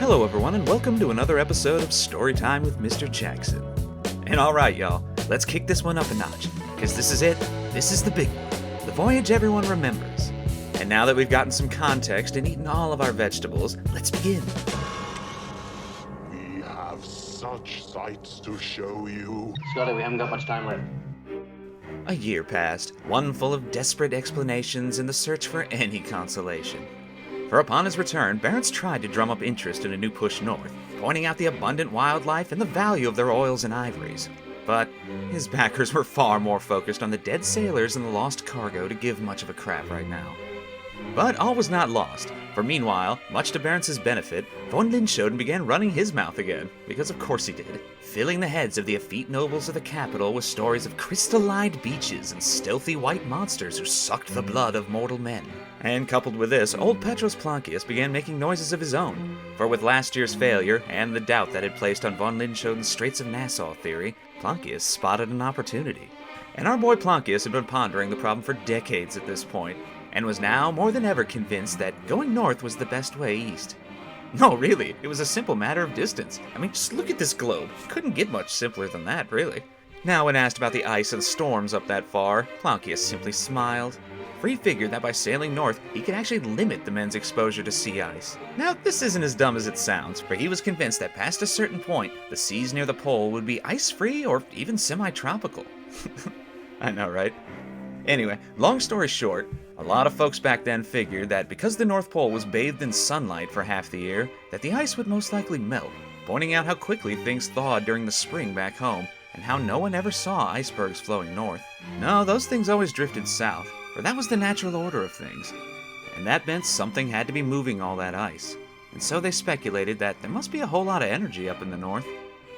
Hello everyone and welcome to another episode of Storytime with Mr. Jackson. And alright y'all, let's kick this one up a notch, because this is it, this is the big one, the voyage everyone remembers. And now that we've gotten some context and eaten all of our vegetables, let's begin. We have such sights to show you. Scotty, we haven't got much time left. A year passed, one full of desperate explanations in the search for any consolation. For upon his return, Barentsz tried to drum up interest in a new push north, pointing out the abundant wildlife and the value of their oils and ivories. But his backers were far more focused on the dead sailors and the lost cargo to give much of a crap right now. But all was not lost, for meanwhile, much to Barentz's benefit, von Linschoten began running his mouth again, because of course he did, filling the heads of the effete nobles of the capital with stories of crystalline beaches and stealthy white monsters who sucked the blood of mortal men. And coupled with this, old Petros Plancius began making noises of his own, for with last year's failure and the doubt that had placed on von Linschoten's Straits of Nassau theory, Plancius spotted an opportunity. And our boy Plancius had been pondering the problem for decades at this point, and was now more than ever convinced that going north was the best way east. No, really, it was a simple matter of distance. I mean, just look at this globe. Couldn't get much simpler than that, really. Now, when asked about the ice and storms up that far, Plancius simply smiled. For he figured that by sailing north, he could actually limit the men's exposure to sea ice. Now, this isn't as dumb as it sounds, for he was convinced that past a certain point, the seas near the pole would be ice-free or even semi-tropical. I know, right? Anyway, long story short, a lot of folks back then figured that because the North Pole was bathed in sunlight for half the year, that the ice would most likely melt, pointing out how quickly things thawed during the spring back home, and how no one ever saw icebergs flowing north. No, those things always drifted south, for that was the natural order of things. And that meant something had to be moving all that ice. And so they speculated that there must be a whole lot of energy up in the north.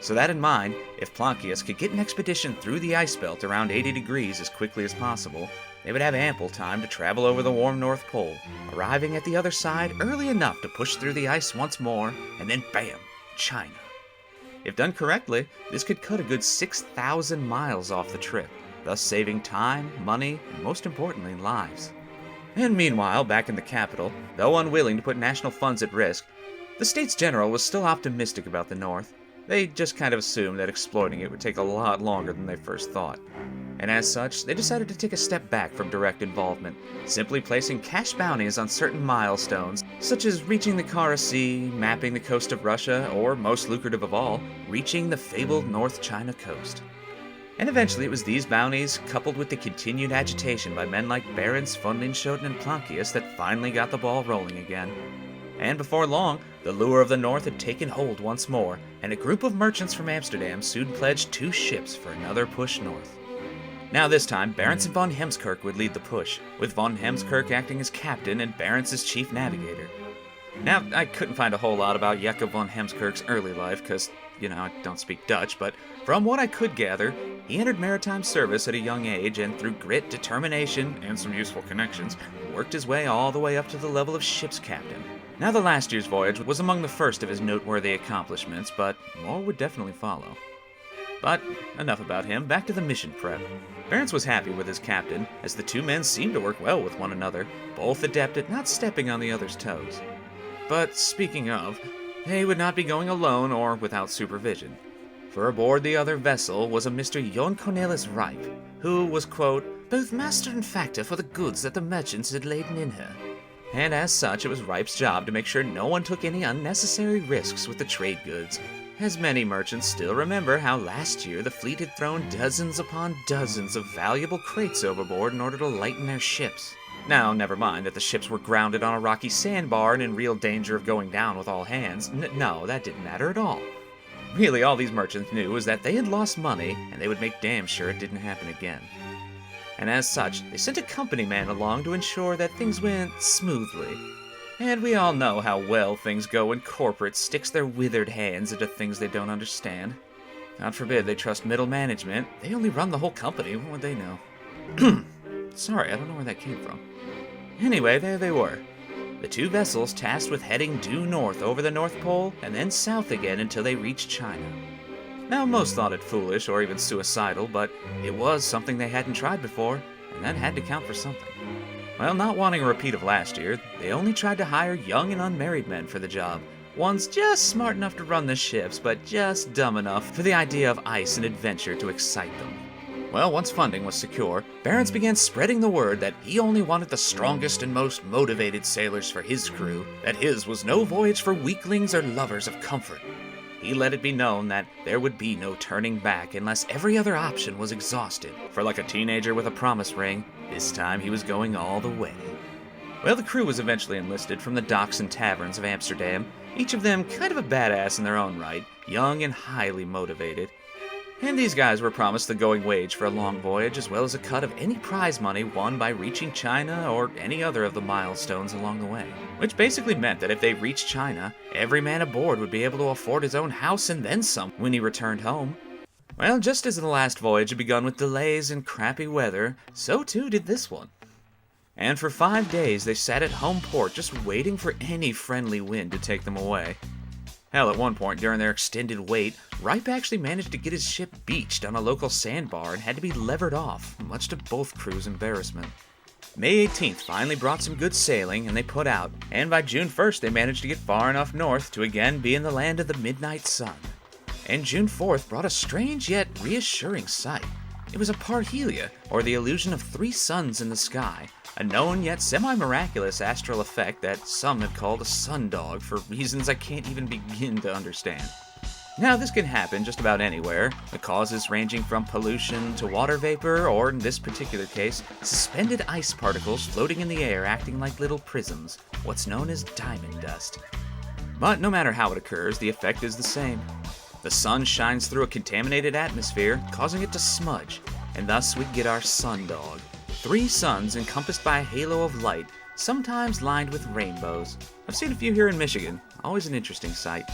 So that in mind, if Plancius could get an expedition through the ice belt around 80 degrees as quickly as possible, they would have ample time to travel over the warm North Pole, arriving at the other side early enough to push through the ice once more, and then bam, China. If done correctly, this could cut a good 6,000 miles off the trip, thus saving time, money, and most importantly, lives. And meanwhile, back in the capital, though unwilling to put national funds at risk, the States General was still optimistic about the North. They just kind of assumed that exploiting it would take a lot longer than they first thought. And as such, they decided to take a step back from direct involvement, simply placing cash bounties on certain milestones, such as reaching the Kara Sea, mapping the coast of Russia, or, most lucrative of all, reaching the fabled North China coast. And eventually it was these bounties, coupled with the continued agitation by men like Barentsz, von Linschoten, and Plancius, that finally got the ball rolling again. And before long, the lure of the North had taken hold once more, and a group of merchants from Amsterdam soon pledged 2 ships for another push north. Now this time, Barentsz and von Heemskerk would lead the push, with von Heemskerk acting as captain and Barentsz as chief navigator. Now, I couldn't find a whole lot about Jacob von Heemskerk's early life, because, I don't speak Dutch, but from what I could gather, he entered maritime service at a young age and through grit, determination, and some useful connections, worked his way all the way up to the level of ship's captain. Now, the last year's voyage was among the first of his noteworthy accomplishments, but more would definitely follow. But enough about him, back to the mission prep. Barentsz was happy with his captain, as the 2 men seemed to work well with one another, both adept at not stepping on the other's toes. But speaking of, they would not be going alone or without supervision. For aboard the other vessel was a Mr. Jon Cornelis Rijp, who was, quote, both master and factor for the goods that the merchants had laden in her. And as such, it was Rijp's job to make sure no one took any unnecessary risks with the trade goods, as many merchants still remember how last year the fleet had thrown dozens upon dozens of valuable crates overboard in order to lighten their ships. Now, never mind that the ships were grounded on a rocky sandbar and in real danger of going down with all hands. No, that didn't matter at all. Really, all these merchants knew was that they had lost money, and they would make damn sure it didn't happen again. And as such, they sent a company man along to ensure that things went smoothly. And we all know how well things go when corporate sticks their withered hands into things they don't understand. God forbid they trust middle management. They only run the whole company. What would they know? Sorry, I don't know where that came from. Anyway, there they were. The 2 vessels tasked with heading due north over the North Pole and then south again until they reached China. Now, most thought it foolish or even suicidal, but it was something they hadn't tried before, and that had to count for something. Well, not wanting a repeat of last year, they only tried to hire young and unmarried men for the job, One's just smart enough to run the ships, but just dumb enough for the idea of ice and adventure to excite them. Well, once funding was secure, Barentsz began spreading the word that he only wanted the strongest and most motivated sailors for his crew, that his was no voyage for weaklings or lovers of comfort. He let it be known that there would be no turning back unless every other option was exhausted, for like a teenager with a promise ring, this time he was going all the way. Well, the crew was eventually enlisted from the docks and taverns of Amsterdam, each of them kind of a badass in their own right, young and highly motivated. And these guys were promised the going wage for a long voyage, as well as a cut of any prize money won by reaching China or any other of the milestones along the way. Which basically meant that if they reached China, every man aboard would be able to afford his own house and then some when he returned home. Well, just as the last voyage had begun with delays and crappy weather, so too did this one. And for 5 days they sat at home port just waiting for any friendly wind to take them away. Hell, at one point during their extended wait, Ripe actually managed to get his ship beached on a local sandbar and had to be levered off, much to both crews' embarrassment. May 18th finally brought some good sailing and they put out, and by June 1st they managed to get far enough north to again be in the land of the midnight sun. And June 4th brought a strange yet reassuring sight. It was a parhelia, or the illusion of 3 suns in the sky, a known yet semi-miraculous astral effect that some have called a sundog for reasons I can't even begin to understand. Now, this can happen just about anywhere, the causes ranging from pollution to water vapor, or in this particular case, suspended ice particles floating in the air acting like little prisms, what's known as diamond dust. But no matter how it occurs, the effect is the same. The sun shines through a contaminated atmosphere, causing it to smudge, and thus we get our sundog. 3 suns encompassed by a halo of light, sometimes lined with rainbows. I've seen a few here in Michigan, always an interesting sight.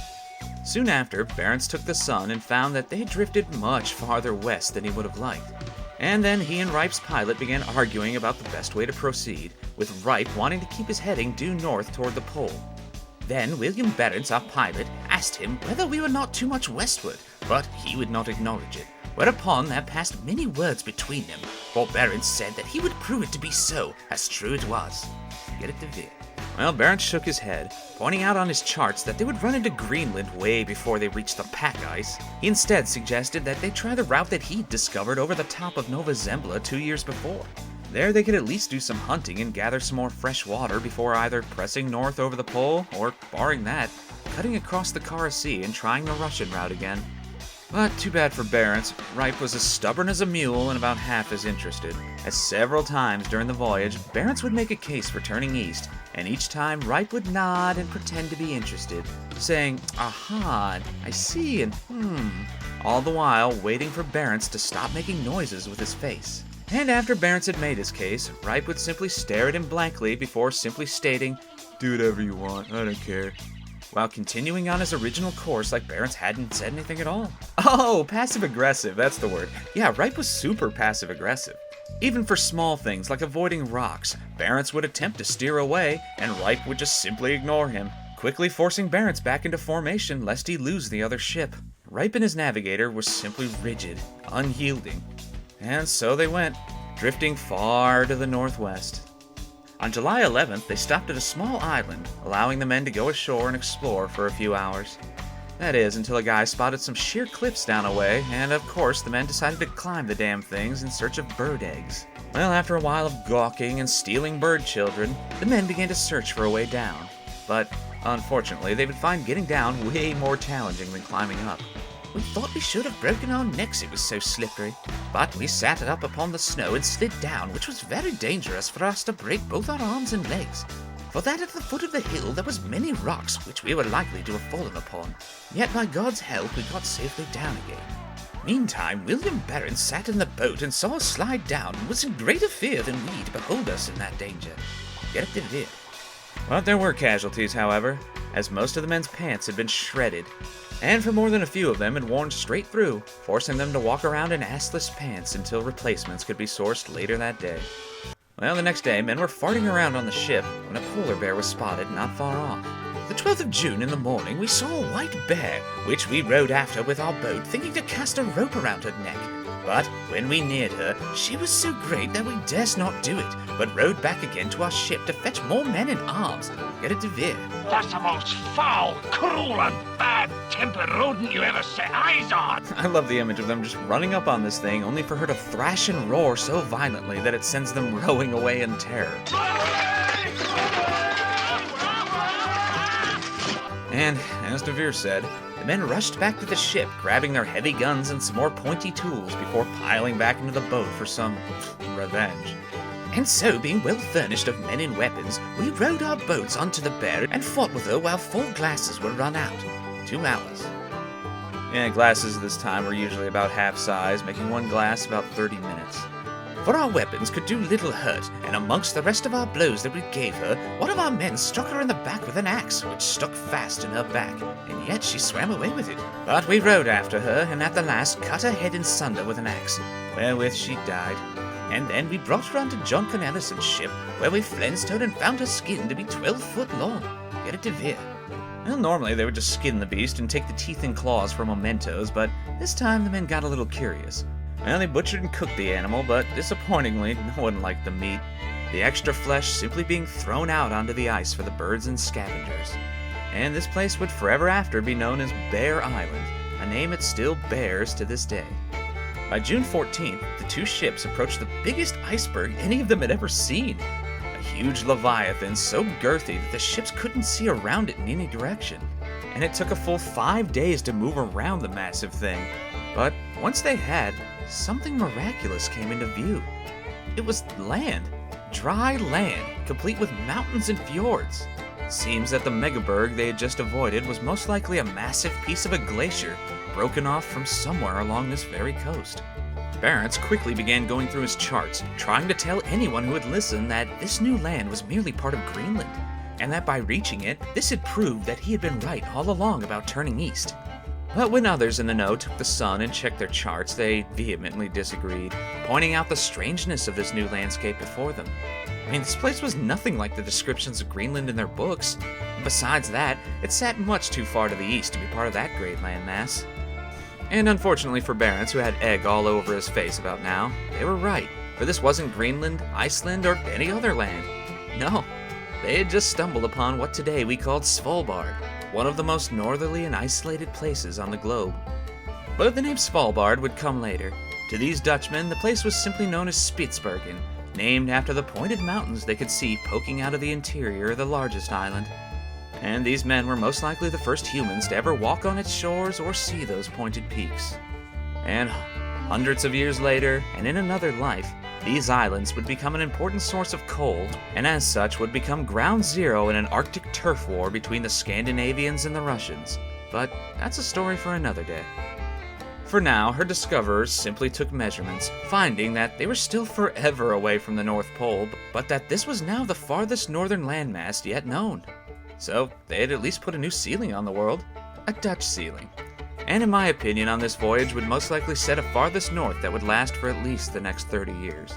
Soon after, Barentsz took the sun and found that they had drifted much farther west than he would have liked. And then he and Ripe's pilot began arguing about the best way to proceed, with Ripe wanting to keep his heading due north toward the pole. Then William Barentsz, our pilot, asked him whether we were not too much westward, but he would not acknowledge it. Whereupon there passed many words between them, for Barentsz said that he would prove it to be so, as true it was. Get it to Vic. Well, Barentsz shook his head, pointing out on his charts that they would run into Greenland way before they reached the pack ice. He instead suggested that they try the route that he'd discovered over the top of Nova Zembla 2 years before. There they could at least do some hunting and gather some more fresh water before either pressing north over the pole, or, barring that, cutting across the Kara Sea and trying the Russian route again. But too bad for Barentsz, Ripe was as stubborn as a mule and about half as interested, as several times during the voyage, Barentsz would make a case for turning east, and each time Ripe would nod and pretend to be interested, saying, "Aha, I see," and all the while waiting for Barentsz to stop making noises with his face. And after Barentsz had made his case, Ripe would simply stare at him blankly before simply stating, "Do whatever you want, I don't care," while continuing on his original course like Barentsz hadn't said anything at all. Oh, passive-aggressive, that's the word. Yeah, Ripe was super passive-aggressive. Even for small things like avoiding rocks, Barentsz would attempt to steer away, and Ripe would just simply ignore him, quickly forcing Barentsz back into formation lest he lose the other ship. Ripe and his navigator was simply rigid, unyielding. And so they went, drifting far to the northwest. On July 11th, they stopped at a small island, allowing the men to go ashore and explore for a few hours. That is, until a guy spotted some sheer cliffs down a way, and of course the men decided to climb the damn things in search of bird eggs. Well, after a while of gawking and stealing bird children, the men began to search for a way down. But, unfortunately, they would find getting down way more challenging than climbing up. "We thought we should have broken our necks, it was so slippery. But we sat up upon the snow and slid down, which was very dangerous for us to break both our arms and legs. For that at the foot of the hill there was many rocks which we were likely to have fallen upon. Yet by God's help we got safely down again. Meantime, William Barentsz sat in the boat and saw us slide down, and was in greater fear than we to behold us in that danger." Get it to Vic. But there were casualties, however, as most of the men's pants had been shredded, and for more than a few of them had worn straight through, forcing them to walk around in assless pants until replacements could be sourced later that day. Well, the next day, men were farting around on the ship when a polar bear was spotted not far off. "The 12th of June in the morning we saw a white bear, which we rowed after with our boat, thinking to cast a rope around her neck. But when we neared her, she was so great that we durst not do it, but rowed back again to our ship to fetch more men in arms, get it to veer. That's the most foul, cruel, and bad-tempered rodent you ever set eyes on! I love the image of them just running up on this thing, only for her to thrash and roar so violently that it sends them rowing away in terror. And, as Devere said, the men rushed back to the ship, grabbing their heavy guns and some more pointy tools before piling back into the boat for some revenge. And so, being well furnished of men and weapons, we rowed our boats onto the bear and fought with her while 4 glasses were run out. 2 hours. Yeah, glasses at this time were usually about half size, making one glass about 30 minutes. For our weapons could do little hurt, and amongst the rest of our blows that we gave her, one of our men struck her in the back with an axe, which stuck fast in her back, and yet she swam away with it. But we rowed after her, and at the last cut her head in sunder with an axe, wherewith she died. And then we brought her onto John Cornelison's ship, where we flensed her and found her skin to be 12 foot long. Get it to veer. Well, normally they would just skin the beast and take the teeth and claws for mementos, but this time the men got a little curious. Well, they butchered and cooked the animal, but disappointingly, no one liked the meat. The extra flesh simply being thrown out onto the ice for the birds and scavengers. And this place would forever after be known as Bear Island, a name it still bears to this day. By June 14th, the 2 ships approached the biggest iceberg any of them had ever seen. A huge leviathan so girthy that the ships couldn't see around it in any direction. And it took a full 5 days to move around the massive thing. But once they had, something miraculous came into view. It was land. Dry land, complete with mountains and fjords. Seems that the megaberg they had just avoided was most likely a massive piece of a glacier, broken off from somewhere along this very coast. Barentsz quickly began going through his charts, trying to tell anyone who would listen that this new land was merely part of Greenland, and that by reaching it, this had proved that he had been right all along about turning east. But when others in the know took the sun and checked their charts, they vehemently disagreed, pointing out the strangeness of this new landscape before them. I mean, this place was nothing like the descriptions of Greenland in their books. And besides that, it sat much too far to the east to be part of that great landmass. And unfortunately for Barentsz, who had egg all over his face about now, they were right, for this wasn't Greenland, Iceland, or any other land. No, they had just stumbled upon what today we called Svalbard, one of the most northerly and isolated places on the globe. But the name Svalbard would come later. To these Dutchmen, the place was simply known as Spitsbergen, named after the pointed mountains they could see poking out of the interior of the largest island. And these men were most likely the first humans to ever walk on its shores or see those pointed peaks. And hundreds of years later, and in another life, these islands would become an important source of coal, and as such would become ground zero in an Arctic turf war between the Scandinavians and the Russians. But that's a story for another day. For now, her discoverers simply took measurements, finding that they were still forever away from the North Pole, but that this was now the farthest northern landmass yet known. So they had at least put a new ceiling on the world, a Dutch ceiling. And in my opinion on this voyage would most likely set a farthest north that would last for at least the next 30 years.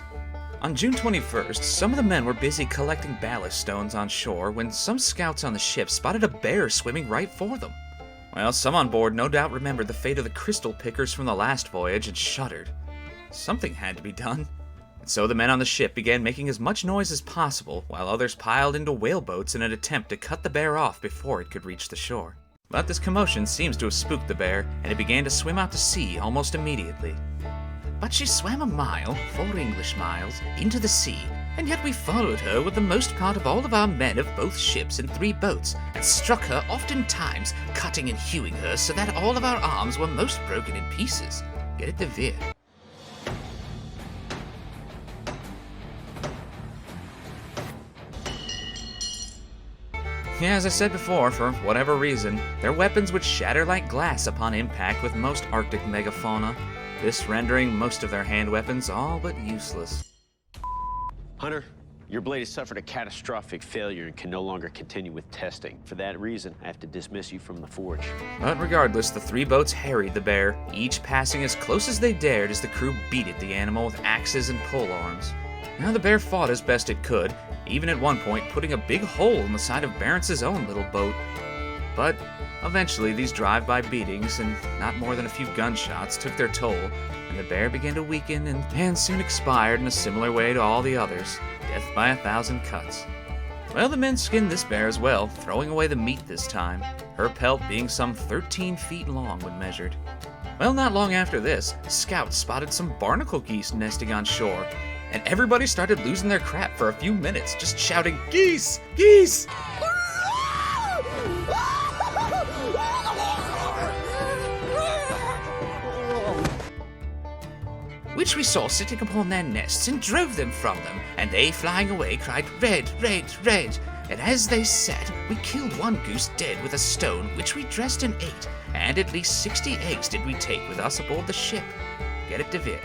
On June 21st, some of the men were busy collecting ballast stones on shore when some scouts on the ship spotted a bear swimming right for them. Well, some on board no doubt remembered the fate of the crystal pickers from the last voyage and shuddered. Something had to be done. And so the men on the ship began making as much noise as possible, while others piled into whaleboats in an attempt to cut the bear off before it could reach the shore. But this commotion seems to have spooked the bear, and it began to swim out to sea almost immediately. But she swam a mile, 4 English miles, into the sea, and yet we followed her with the most part of all of our men of both ships in 3 boats, and struck her oftentimes, cutting and hewing her so that all of our arms were most broken in pieces. Get it to veer. Yeah, as I said before, for whatever reason, their weapons would shatter like glass upon impact with most Arctic megafauna, this rendering most of their hand weapons all but useless. Hunter, your blade has suffered a catastrophic failure and can no longer continue with testing. For that reason, I have to dismiss you from the forge. But regardless, the 3 boats harried the bear, each passing as close as they dared as the crew beat at the animal with axes and pole arms. Now the bear fought as best it could, even at one point putting a big hole in the side of Barentz's own little boat. but eventually these drive-by beatings and not more than a few gunshots took their toll, and the bear began to weaken and soon expired in a similar way to all the others, death by 1,000 cuts. Well, the men skinned this bear as well, throwing away the meat this time, her pelt being some 13 feet long when measured. Well, not long after this, scouts spotted some barnacle geese nesting on shore, and everybody started losing their crap for a few minutes, just shouting, "Geese! Geese!" Which we saw sitting upon their nests and drove them from them, and they flying away cried, "Red, red, red!" And as they sat, we killed one goose dead with a stone, which we dressed and ate, and at least 60 eggs did we take with us aboard the ship. Get it, Devere?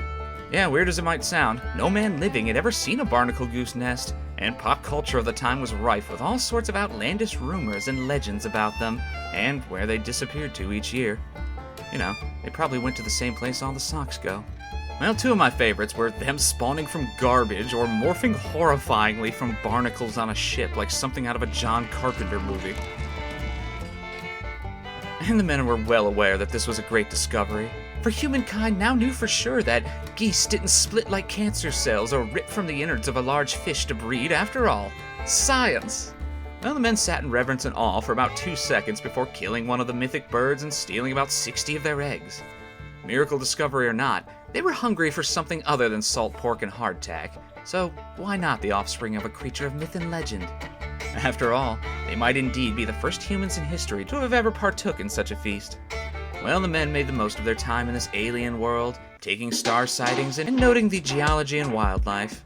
Yeah, weird as it might sound, no man living had ever seen a barnacle goose nest, and pop culture of the time was rife with all sorts of outlandish rumors and legends about them, and where they disappeared to each year. You know, they probably went to the same place all the socks go. Well, two of my favorites were them spawning from garbage or morphing horrifyingly from barnacles on a ship like something out of a John Carpenter movie. And the men were well aware that this was a great discovery, for humankind now knew for sure that geese didn't split like cancer cells or rip from the innards of a large fish to breed after all. Science! Well, the men sat in reverence and awe for about 2 seconds before killing one of the mythic birds and stealing about 60 of their eggs. Miracle discovery or not, they were hungry for something other than salt pork and hardtack, so why not the offspring of a creature of myth and legend? After all, they might indeed be the first humans in history to have ever partook in such a feast. Well, the men made the most of their time in this alien world, taking star sightings and noting the geology and wildlife.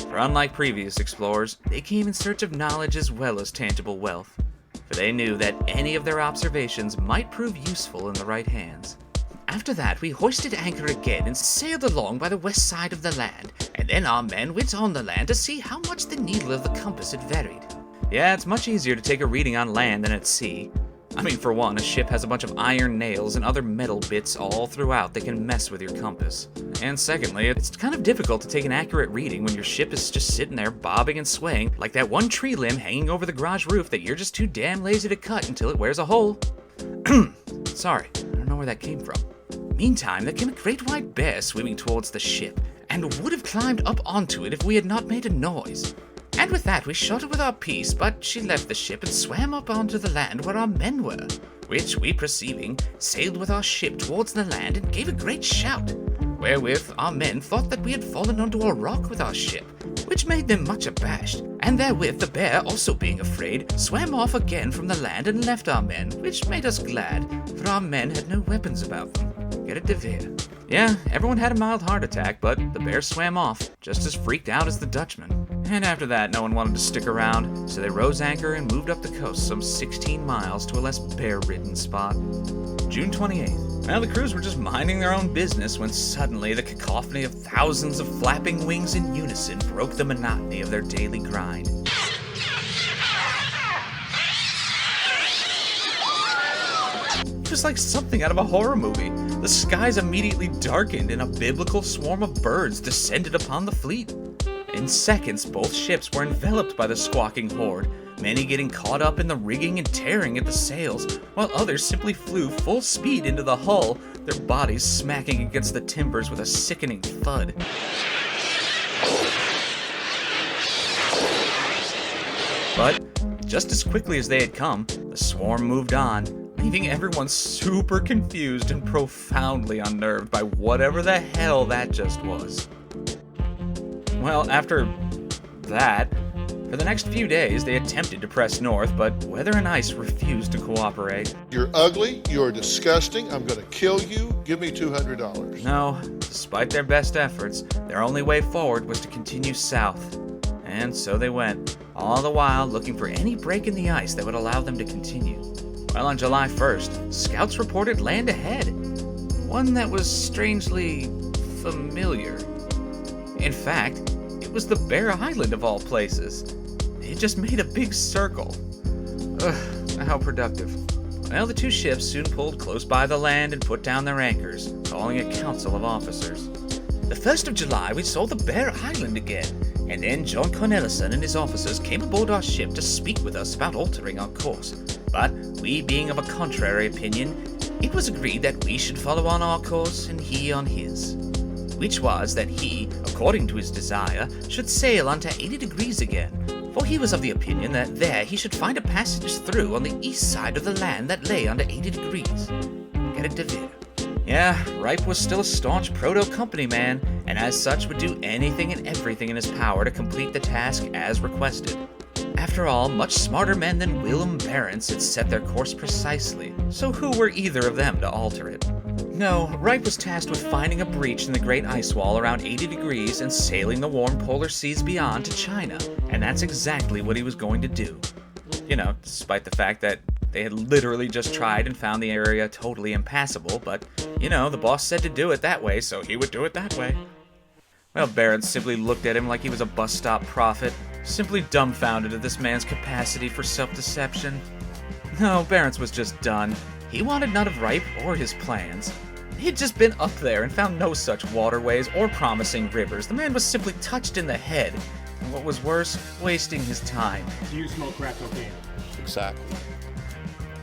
For unlike previous explorers, they came in search of knowledge as well as tangible wealth, for they knew that any of their observations might prove useful in the right hands. After that, we hoisted anchor again and sailed along by the west side of the land, and then our men went on the land to see how much the needle of the compass had varied. Yeah, it's much easier to take a reading on land than at sea. I mean, for one, a ship has a bunch of iron nails and other metal bits all throughout that can mess with your compass. And secondly, it's kind of difficult to take an accurate reading when your ship is just sitting there bobbing and swaying like that one tree limb hanging over the garage roof that you're just too damn lazy to cut until it wears a hole. Sorry, I don't know where that came from. Meantime, there came a great white bear swimming towards the ship, and would have climbed up onto it if we had not made a noise. And with that, we shot her with our piece, but she left the ship and swam up onto the land where our men were, which we perceiving, sailed with our ship towards the land and gave a great shout, wherewith our men thought that we had fallen onto a rock with our ship, which made them much abashed, and therewith the bear, also being afraid, swam off again from the land and left our men, which made us glad, for our men had no weapons about them. Get it, Devere? Yeah, everyone had a mild heart attack, but the bear swam off, just as freaked out as the Dutchman. And after that, no one wanted to stick around, so they rose anchor and moved up the coast some 16 miles to a less bear-ridden spot. June 28th. Well, the crews were just minding their own business when suddenly the cacophony of thousands of flapping wings in unison broke the monotony of their daily grind. It was like something out of a horror movie. The skies immediately darkened and a biblical swarm of birds descended upon the fleet. In seconds, both ships were enveloped by the squawking horde, many getting caught up in the rigging and tearing at the sails, while others simply flew full speed into the hull, their bodies smacking against the timbers with a sickening thud. But just as quickly as they had come, the swarm moved on, leaving everyone super confused and profoundly unnerved by whatever the hell that just was. Well, after that, for the next few days, they attempted to press north, but weather and ice refused to cooperate. You're ugly, you're disgusting, I'm gonna kill you, give me $200. No, despite their best efforts, their only way forward was to continue south. And so they went, all the while looking for any break in the ice that would allow them to continue. Well, on July 1st, scouts reported land ahead, one that was strangely familiar. In fact, it was the Bear Island of all places. It just made a big circle. Ugh, how productive. Well, the two ships soon pulled close by the land and put down their anchors, calling a council of officers. The 1st of July, we saw the Bear Island again, and then John Cornelison and his officers came aboard our ship to speak with us about altering our course. But we being of a contrary opinion, it was agreed that we should follow on our course and he on his. Which was that he, according to his desire, should sail unto 80 degrees again, for he was of the opinion that there he should find a passage through on the east side of the land that lay under 80 degrees. Get it, David? Yeah, Ripe was still a staunch proto-company man, and as such would do anything and everything in his power to complete the task as requested. After all, much smarter men than Willem and Barentsz had set their course precisely, so who were either of them to alter it? No, Ripe was tasked with finding a breach in the great ice wall around 80 degrees and sailing the warm polar seas beyond to China, and that's exactly what he was going to do. You know, despite the fact that they had literally just tried and found the area totally impassable, but, you know, the boss said to do it that way, so he would do it that way. Well, Barentsz simply looked at him like he was a bus stop prophet, simply dumbfounded at this man's capacity for self-deception. No, Barentsz was just done. He wanted none of Ripe or his plans. He'd just been up there and found no such waterways or promising rivers. The man was simply touched in the head, and what was worse, wasting his time. Do you smoke crack cocaine? Exactly.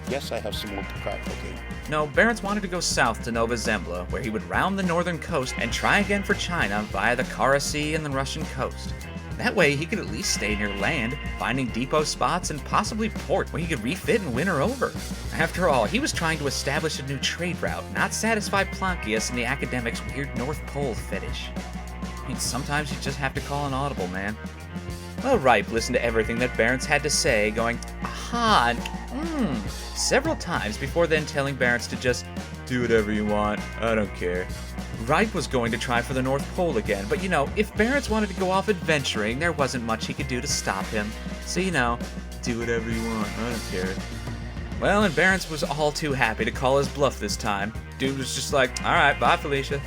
Yes, I have some more crack cocaine. No, Barentsz wanted to go south to Nova Zembla, where he would round the northern coast and try again for China via the Kara Sea and the Russian coast. That way, he could at least stay near land, finding depot spots and possibly port where he could refit and win her over. After all, he was trying to establish a new trade route, not satisfy Plancius and the academic's weird North Pole fetish. I mean, sometimes you just have to call an audible, man. Well, Ripe listened to everything that Barentsz had to say, going, aha, several times before then telling Barentsz to just do whatever you want, I don't care. Ripe was going to try for the North Pole again, but you know, if Barentsz wanted to go off adventuring, there wasn't much he could do to stop him. So you know, do whatever you want, I don't care. Well, and Barentsz was all too happy to call his bluff this time. Dude was just like, alright, bye Felicia.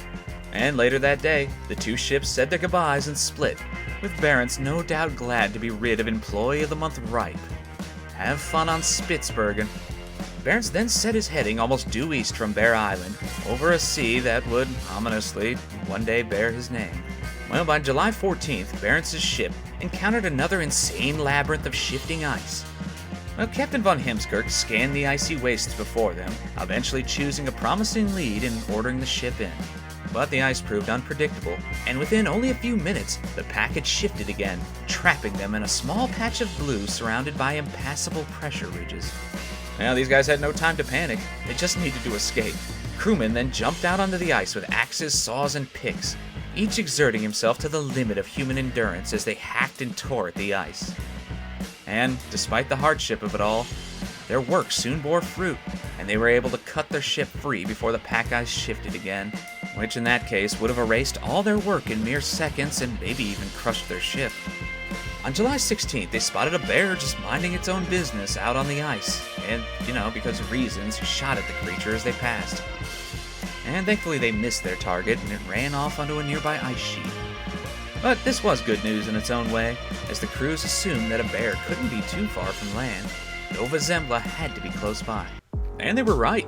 And later that day, the two ships said their goodbyes and split, with Barentsz no doubt glad to be rid of Employee of the Month Ripe. Have fun on Spitsbergen. Barentsz then set his heading almost due east from Bear Island, over a sea that would, ominously, one day bear his name. Well, by July 14th, Barentz's ship encountered another insane labyrinth of shifting ice. Well, Captain von Hemskirk scanned the icy wastes before them, eventually choosing a promising lead and ordering the ship in. But the ice proved unpredictable, and within only a few minutes, the pack had shifted again, trapping them in a small patch of blue surrounded by impassable pressure ridges. Now, these guys had no time to panic, they just needed to escape. Crewmen then jumped out onto the ice with axes, saws, and picks, each exerting himself to the limit of human endurance as they hacked and tore at the ice. And, despite the hardship of it all, their work soon bore fruit, and they were able to cut their ship free before the pack ice shifted again, which in that case would have erased all their work in mere seconds and maybe even crushed their ship. On July 16th, they spotted a bear just minding its own business out on the ice, and, you know, because of reasons, shot at the creature as they passed. And thankfully they missed their target, and it ran off onto a nearby ice sheet. But this was good news in its own way, as the crews assumed that a bear couldn't be too far from land. Nova Zembla had to be close by. And they were right.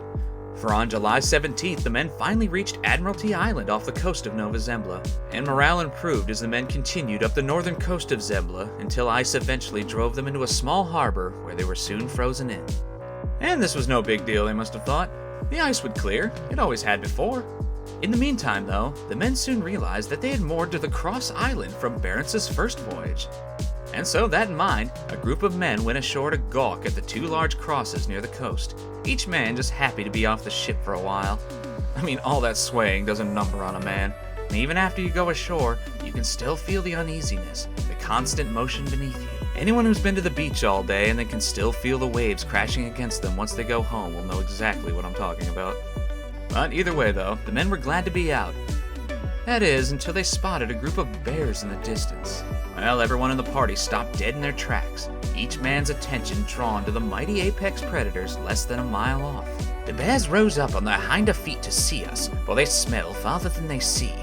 For on July 17th, the men finally reached Admiralty Island off the coast of Nova Zembla, and morale improved as the men continued up the northern coast of Zembla until ice eventually drove them into a small harbor where they were soon frozen in. And this was no big deal, they must have thought. The ice would clear, it always had before. In the meantime, though, the men soon realized that they had moored to the Cross Island from Barentz's first voyage. And so, that in mind, a group of men went ashore to gawk at the two large crosses near the coast, each man just happy to be off the ship for a while. I mean, all that swaying does a number on a man, and even after you go ashore, you can still feel the uneasiness, the constant motion beneath you. Anyone who's been to the beach all day and then can still feel the waves crashing against them once they go home will know exactly what I'm talking about. But either way, though, the men were glad to be out. That is, until they spotted a group of bears in the distance. Well, everyone in the party stopped dead in their tracks, each man's attention drawn to the mighty apex predators less than a mile off. The bears rose up on their hinder feet to see us, for they smell farther than they see,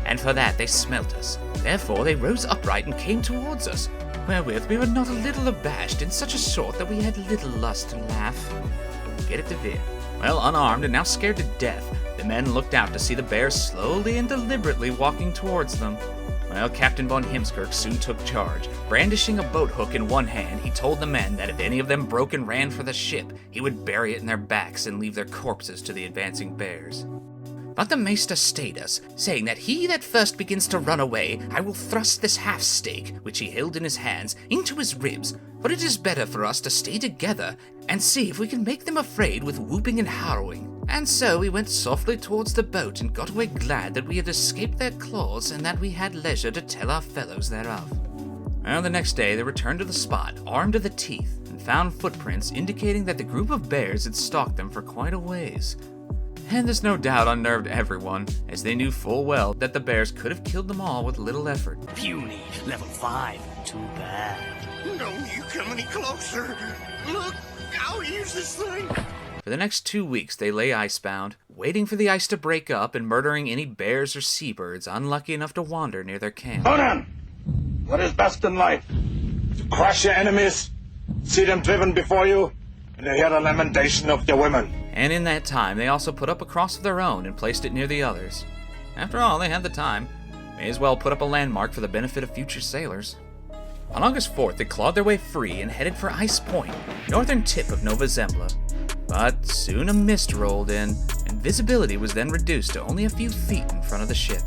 and for that they smelt us. Therefore they rose upright and came towards us, wherewith we were not a little abashed in such a sort that we had little lust to laugh. Get it to Veer. Well, unarmed and now scared to death, the men looked out to see the bears slowly and deliberately walking towards them. Well, Captain von Hemskirk soon took charge. Brandishing a boat hook in one hand, he told the men that if any of them broke and ran for the ship, he would bury it in their backs and leave their corpses to the advancing bears. But the maester stayed us, saying that he that first begins to run away, I will thrust this half-stake, which he held in his hands, into his ribs, for it is better for us to stay together, and see if we can make them afraid with whooping and harrowing. And so we went softly towards the boat, and got away glad that we had escaped their claws, and that we had leisure to tell our fellows thereof. Well, the next day they returned to the spot, armed to the teeth, and found footprints indicating that the group of bears had stalked them for quite a ways. And this no doubt unnerved everyone, as they knew full well that the bears could have killed them all with little effort. Puny, level 5. Too bad. Don't you come any closer. Look, I'll use this thing. For the next 2 weeks they lay icebound, waiting for the ice to break up and murdering any bears or seabirds unlucky enough to wander near their camp. Conan, what is best in life? To crush your enemies, see them driven before you, and to hear the lamentation of your women. And in that time, they also put up a cross of their own and placed it near the others. After all, they had the time. May as well put up a landmark for the benefit of future sailors. On August 4th, they clawed their way free and headed for Ice Point, northern tip of Nova Zembla. But soon a mist rolled in, and visibility was then reduced to only a few feet in front of the ship.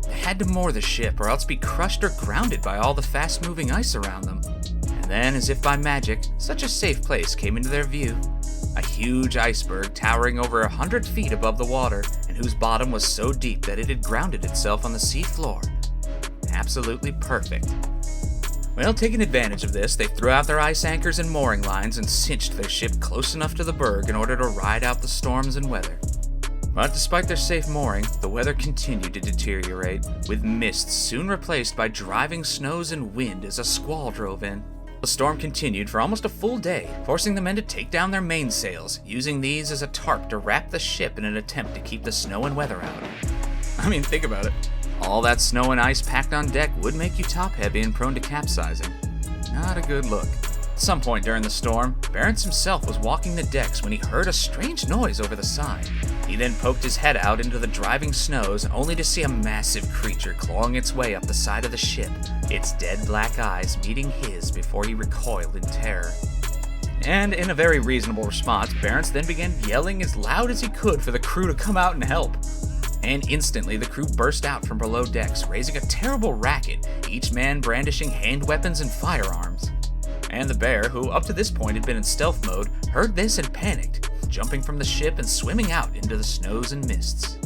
They had to moor the ship or else be crushed or grounded by all the fast-moving ice around them. And then, as if by magic, such a safe place came into their view. A huge iceberg towering over 100 feet above the water, and whose bottom was so deep that it had grounded itself on the sea floor. Absolutely perfect. Well, taking advantage of this, they threw out their ice anchors and mooring lines and cinched their ship close enough to the berg in order to ride out the storms and weather. But despite their safe mooring, the weather continued to deteriorate, with mists soon replaced by driving snows and wind as a squall drove in. The storm continued for almost a full day, forcing the men to take down their mainsails, using these as a tarp to wrap the ship in an attempt to keep the snow and weather out. I mean, think about it. All that snow and ice packed on deck would make you top-heavy and prone to capsizing. Not a good look. At some point during the storm, Barentsz himself was walking the decks when he heard a strange noise over the side. He then poked his head out into the driving snows, only to see a massive creature clawing its way up the side of the ship, its dead black eyes meeting his before he recoiled in terror. And in a very reasonable response, Barentsz then began yelling as loud as he could for the crew to come out and help. And instantly the crew burst out from below decks, raising a terrible racket, each man brandishing hand weapons and firearms. And the bear, who up to this point had been in stealth mode, heard this and panicked, jumping from the ship and swimming out into the snows and mists.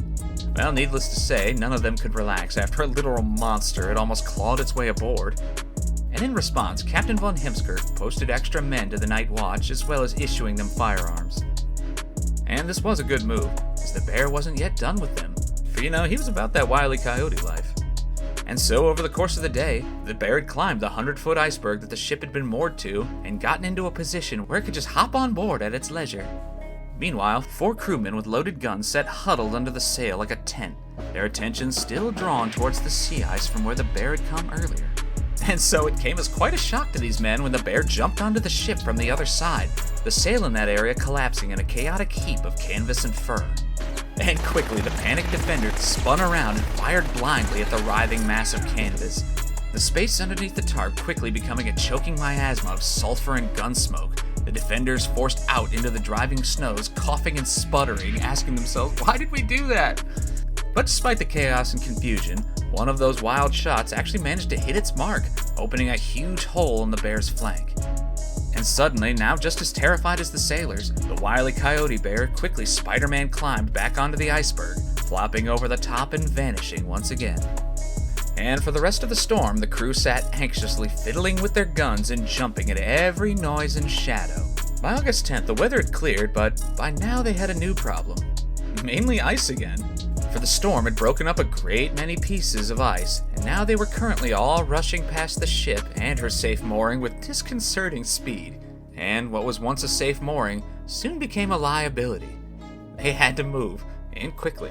Well, needless to say, none of them could relax after a literal monster had almost clawed its way aboard. And in response, Captain von Hemskirk posted extra men to the night watch as well as issuing them firearms. And this was a good move, as the bear wasn't yet done with them, for he was about that wily coyote life. And so, over the course of the day, the bear had climbed the 100-foot iceberg that the ship had been moored to and gotten into a position where it could just hop on board at its leisure. Meanwhile, 4 crewmen with loaded guns sat huddled under the sail like a tent, their attention still drawn towards the sea ice from where the bear had come earlier. And so it came as quite a shock to these men when the bear jumped onto the ship from the other side, the sail in that area collapsing in a chaotic heap of canvas and fur. And quickly the panicked defenders spun around and fired blindly at the writhing mass of canvas, the space underneath the tarp quickly becoming a choking miasma of sulfur and gun smoke. The defenders forced out into the driving snows, coughing and sputtering, asking themselves, why did we do that? But despite the chaos and confusion, one of those wild shots actually managed to hit its mark, opening a huge hole in the bear's flank. And suddenly, now just as terrified as the sailors, the wily coyote bear quickly Spider-Man climbed back onto the iceberg, flopping over the top and vanishing once again. And for the rest of the storm, the crew sat anxiously fiddling with their guns and jumping at every noise and shadow. By August 10th, the weather had cleared, but by now they had a new problem. Mainly ice again. For the storm had broken up a great many pieces of ice, and now they were currently all rushing past the ship and her safe mooring with disconcerting speed. And what was once a safe mooring soon became a liability. They had to move, and quickly.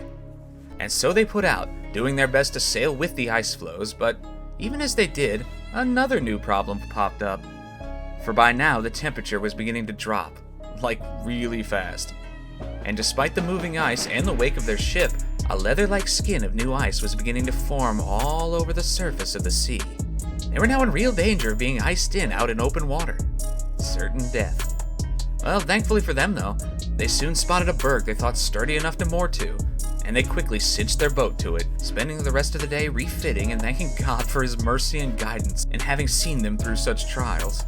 And so they put out, doing their best to sail with the ice floes, but even as they did, another new problem popped up. For by now the temperature was beginning to drop, like really fast. and despite the moving ice and the wake of their ship, a leather-like skin of new ice was beginning to form all over the surface of the sea. They were now in real danger of being iced in out in open water. Certain death. Well, thankfully for them though, they soon spotted a berg they thought sturdy enough to moor to, and they quickly cinched their boat to it, spending the rest of the day refitting and thanking God for his mercy and guidance in having seen them through such trials.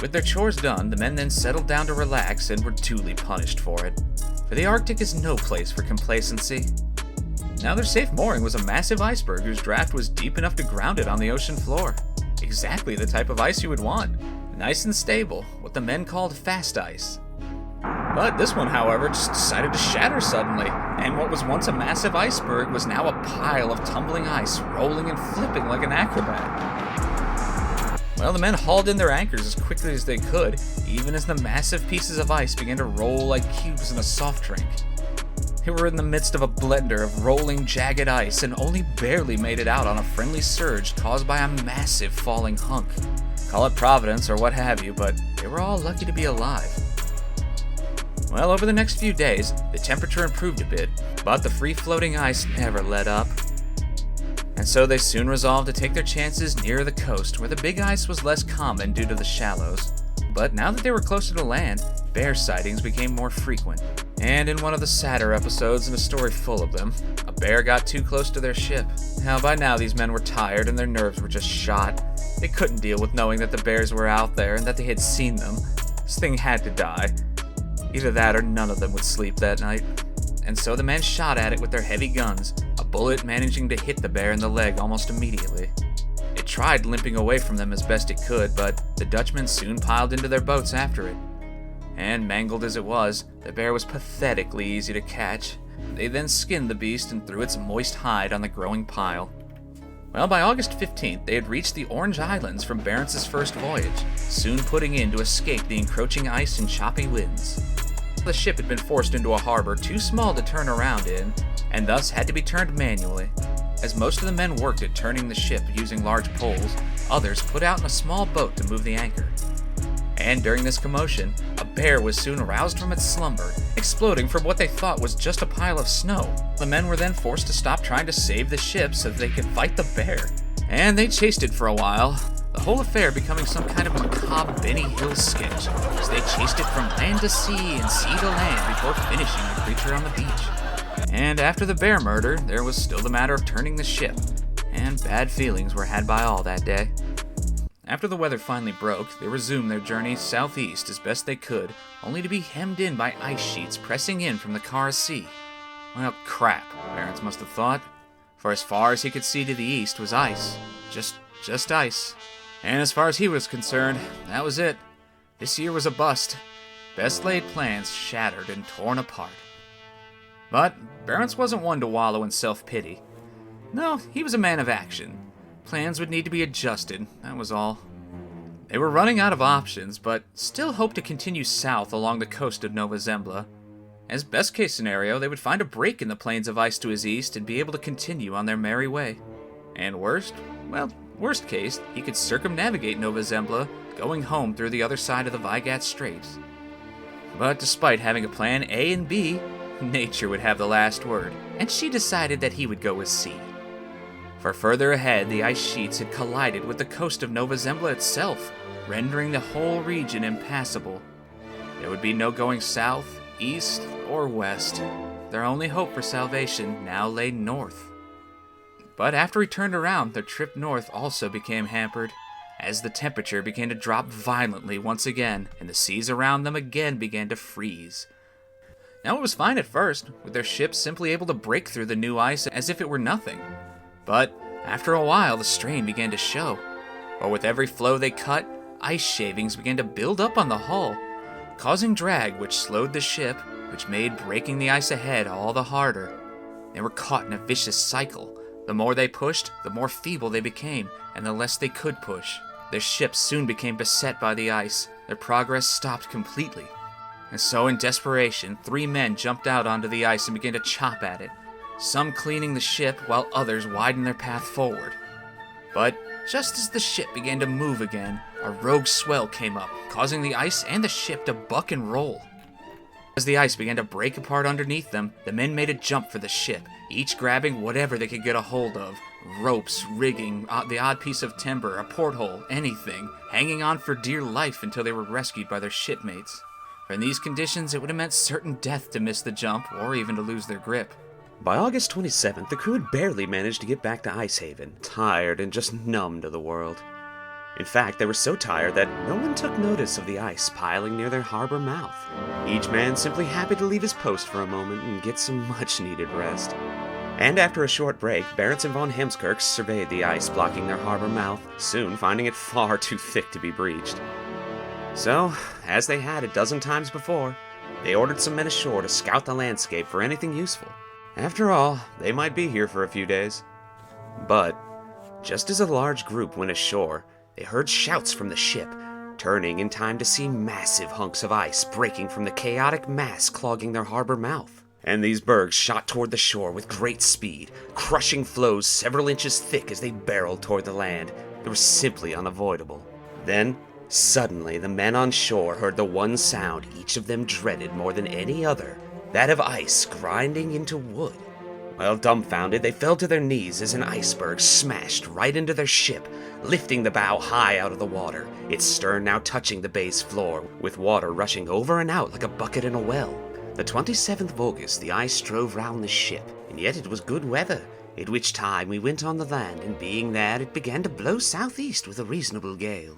With their chores done, the men then settled down to relax and were duly punished for it, for the Arctic is no place for complacency. Now their safe mooring was a massive iceberg whose draft was deep enough to ground it on the ocean floor. Exactly the type of ice you would want. Nice and stable, what the men called fast ice. But this one, however, just decided to shatter suddenly, and what was once a massive iceberg was now a pile of tumbling ice, rolling and flipping like an acrobat. Well, the men hauled in their anchors as quickly as they could, even as the massive pieces of ice began to roll like cubes in a soft drink. They were in the midst of a blender of rolling, jagged ice and only barely made it out on a friendly surge caused by a massive falling hunk. Call it Providence or what have you, but they were all lucky to be alive. Well, over the next few days, the temperature improved a bit, but the free-floating ice never let up. And so they soon resolved to take their chances nearer the coast, where the big ice was less common due to the shallows. But now that they were closer to land, bear sightings became more frequent. And in one of the sadder episodes in a story full of them, a bear got too close to their ship. Now, by now these men were tired and their nerves were just shot. They couldn't deal with knowing that the bears were out there and that they had seen them. This thing had to die. Either that or none of them would sleep that night. And so the men shot at it with their heavy guns, a bullet managing to hit the bear in the leg almost immediately. It tried limping away from them as best it could, but the Dutchmen soon piled into their boats after it. And mangled as it was, the bear was pathetically easy to catch. They then skinned the beast and threw its moist hide on the growing pile. Well, by August 15th, they had reached the Orange Islands from Barentz's first voyage, soon putting in to escape the encroaching ice and choppy winds. The ship had been forced into a harbor too small to turn around in, and thus had to be turned manually. As most of the men worked at turning the ship using large poles, others put out in a small boat to move the anchor. And during this commotion, a bear was soon aroused from its slumber, exploding from what they thought was just a pile of snow. The men were then forced to stop trying to save the ship so that they could fight the bear. And they chased it for a while, the whole affair becoming some kind of macabre Benny Hill sketch, as they chased it from land to sea and sea to land before finishing the creature on the beach. And after the bear murder, there was still the matter of turning the ship, and bad feelings were had by all that day. After the weather finally broke, they resumed their journey southeast as best they could, only to be hemmed in by ice sheets pressing in from the Kara Sea. Well, crap, Barentsz must have thought, for as far as he could see to the east was ice. Just ice. And as far as he was concerned, that was it. This year was a bust. Best laid plans shattered and torn apart. But Barentsz wasn't one to wallow in self-pity. No, he was a man of action. Plans would need to be adjusted, that was all. They were running out of options, but still hoped to continue south along the coast of Nova Zembla. As best case scenario, they would find a break in the plains of ice to his east and be able to continue on their merry way. And worst case, he could circumnavigate Nova Zembla, going home through the other side of the Vygat Straits. But despite having a plan A and B, nature would have the last word, and she decided that he would go with C. For further ahead, the ice sheets had collided with the coast of Nova Zembla itself, rendering the whole region impassable. There would be no going south, east, or west. Their only hope for salvation now lay north. But after he turned around, their trip north also became hampered, as the temperature began to drop violently once again, and the seas around them again began to freeze. Now it was fine at first, with their ships simply able to break through the new ice as if it were nothing. But after a while, the strain began to show. For with every floe they cut, ice shavings began to build up on the hull, causing drag which slowed the ship, which made breaking the ice ahead all the harder. They were caught in a vicious cycle. The more they pushed, the more feeble they became, and the less they could push. Their ships soon became beset by the ice. Their progress stopped completely. And so in desperation, 3 men jumped out onto the ice and began to chop at it, some cleaning the ship while others widened their path forward. But just as the ship began to move again, a rogue swell came up, causing the ice and the ship to buck and roll. As the ice began to break apart underneath them, the men made a jump for the ship, each grabbing whatever they could get a hold of. Ropes, rigging, the odd piece of timber, a porthole, anything, hanging on for dear life until they were rescued by their shipmates. For in these conditions, it would have meant certain death to miss the jump, or even to lose their grip. By August 27th, the crew had barely managed to get back to Icehaven, tired and just numb to the world. In fact, they were so tired that no one took notice of the ice piling near their harbor mouth, each man simply happy to leave his post for a moment and get some much-needed rest. And after a short break, Barentsz and von Heemskerk surveyed the ice blocking their harbor mouth, soon finding it far too thick to be breached. So, as they had a dozen times before, they ordered some men ashore to scout the landscape for anything useful. After all, they might be here for a few days. But, just as a large group went ashore, they heard shouts from the ship, turning in time to see massive hunks of ice breaking from the chaotic mass clogging their harbor mouth. And these bergs shot toward the shore with great speed, crushing floes several inches thick as they barreled toward the land. They were simply unavoidable. Then, suddenly, the men on shore heard the one sound each of them dreaded more than any other, that of ice grinding into wood. Well, dumbfounded, they fell to their knees as an iceberg smashed right into their ship, lifting the bow high out of the water, its stern now touching the bay's floor, with water rushing over and out like a bucket in a well. The 27th of August, the ice drove round the ship, and yet it was good weather, at which time we went on the land, and being there, it began to blow southeast with a reasonable gale.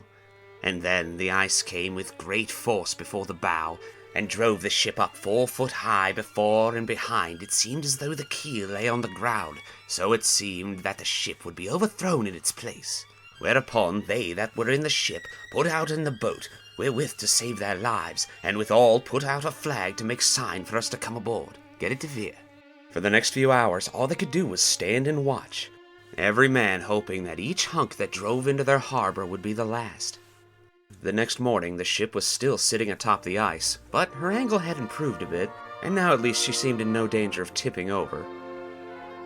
And then the ice came with great force before the bow, and drove the ship up 4 foot high before and behind. It seemed as though the keel lay on the ground, so it seemed that the ship would be overthrown in its place. Whereupon they that were in the ship put out in the boat, wherewith to save their lives, and withal put out a flag to make sign for us to come aboard. Get it to veer. For the next few hours, all they could do was stand and watch, every man hoping that each hunk that drove into their harbor would be the last. The next morning, the ship was still sitting atop the ice, but her angle had improved a bit, and now at least she seemed in no danger of tipping over.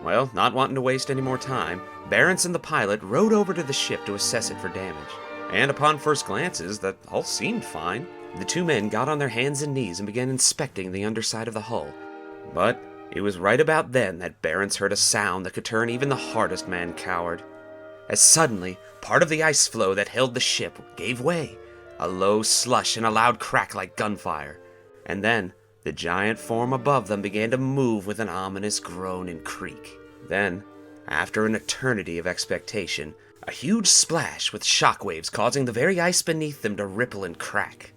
Well, not wanting to waste any more time, Barentsz and the pilot rowed over to the ship to assess it for damage. And upon first glances, that all seemed fine. The two men got on their hands and knees and began inspecting the underside of the hull. But it was right about then that Barentsz heard a sound that could turn even the hardest man coward. As suddenly, part of the ice floe that held the ship gave way, a low slush and a loud crack like gunfire. And then, the giant form above them began to move with an ominous groan and creak. Then, after an eternity of expectation, a huge splash with shockwaves causing the very ice beneath them to ripple and crack.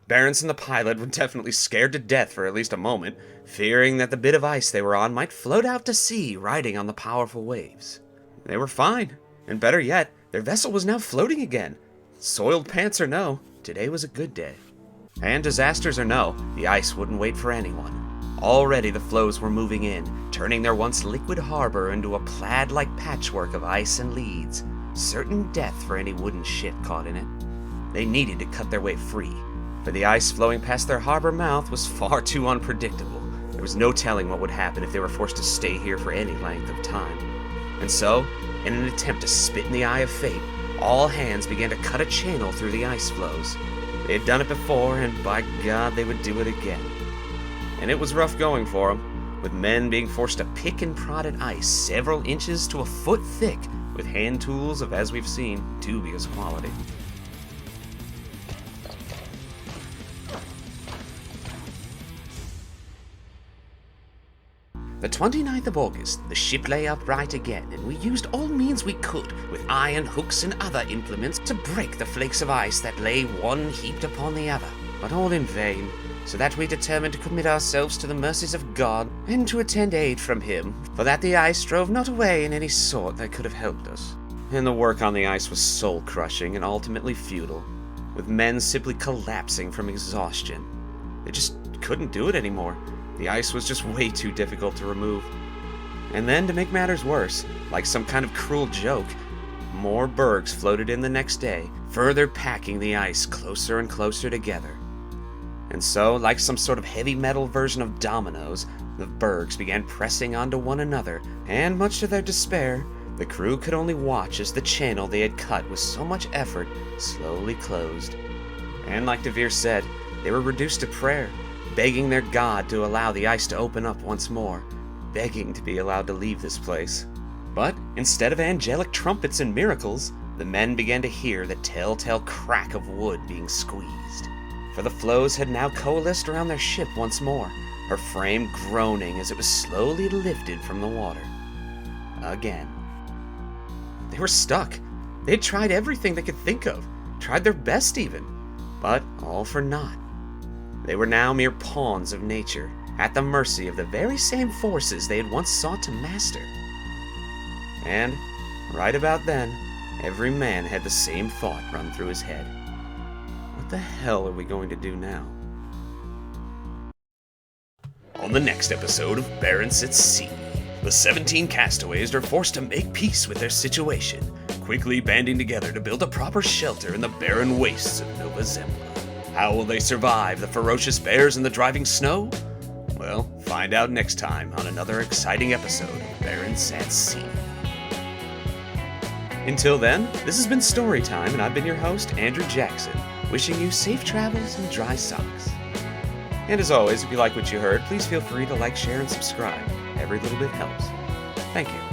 Barentsz and the pilot were definitely scared to death for at least a moment, fearing that the bit of ice they were on might float out to sea riding on the powerful waves. They were fine, and better yet, their vessel was now floating again. Soiled pants or no, today was a good day. And disasters or no, the ice wouldn't wait for anyone. Already the floes were moving in, turning their once liquid harbor into a plaid-like patchwork of ice and leads, certain death for any wooden ship caught in it. They needed to cut their way free, for the ice flowing past their harbor mouth was far too unpredictable. There was no telling what would happen if they were forced to stay here for any length of time. And so, in an attempt to spit in the eye of fate, all hands began to cut a channel through the ice floes. They had done it before, and by God, they would do it again. And it was rough going for them, with men being forced to pick and prod at ice several inches to a foot thick, with hand tools of, as we've seen, dubious quality. The 29th of August, the ship lay upright again, and we used all means we could, with iron hooks and other implements, to break the flakes of ice that lay one heaped upon the other, but all in vain, so that we determined to commit ourselves to the mercies of God, and to attend aid from him, for that the ice drove not away in any sort that could have helped us. And the work on the ice was soul-crushing and ultimately futile, with men simply collapsing from exhaustion. They just couldn't do it anymore. The ice was just way too difficult to remove. And then, to make matters worse, like some kind of cruel joke, more bergs floated in the next day, further packing the ice closer and closer together. And so, like some sort of heavy metal version of dominoes, the bergs began pressing onto one another, and much to their despair, the crew could only watch as the channel they had cut with so much effort slowly closed. And like De Vere said, they were reduced to prayer, begging their god to allow the ice to open up once more, begging to be allowed to leave this place. But instead of angelic trumpets and miracles, the men began to hear the telltale crack of wood being squeezed. For the floes had now coalesced around their ship once more, her frame groaning as it was slowly lifted from the water. Again. They were stuck. They had tried everything they could think of, tried their best even, but all for naught. They were now mere pawns of nature, at the mercy of the very same forces they had once sought to master. And, right about then, every man had the same thought run through his head. What the hell are we going to do now? On the next episode of Barentsz at Sea, the 17 castaways are forced to make peace with their situation, quickly banding together to build a proper shelter in the barren wastes of Nova Zembla. How will they survive the ferocious bears and the driving snow? Well, find out next time on another exciting episode of Barentsz at Sea. Until then, this has been Storytime, and I've been your host, Andrew Jackson, wishing you safe travels and dry socks. And as always, if you like what you heard, please feel free to like, share, and subscribe. Every little bit helps. Thank you.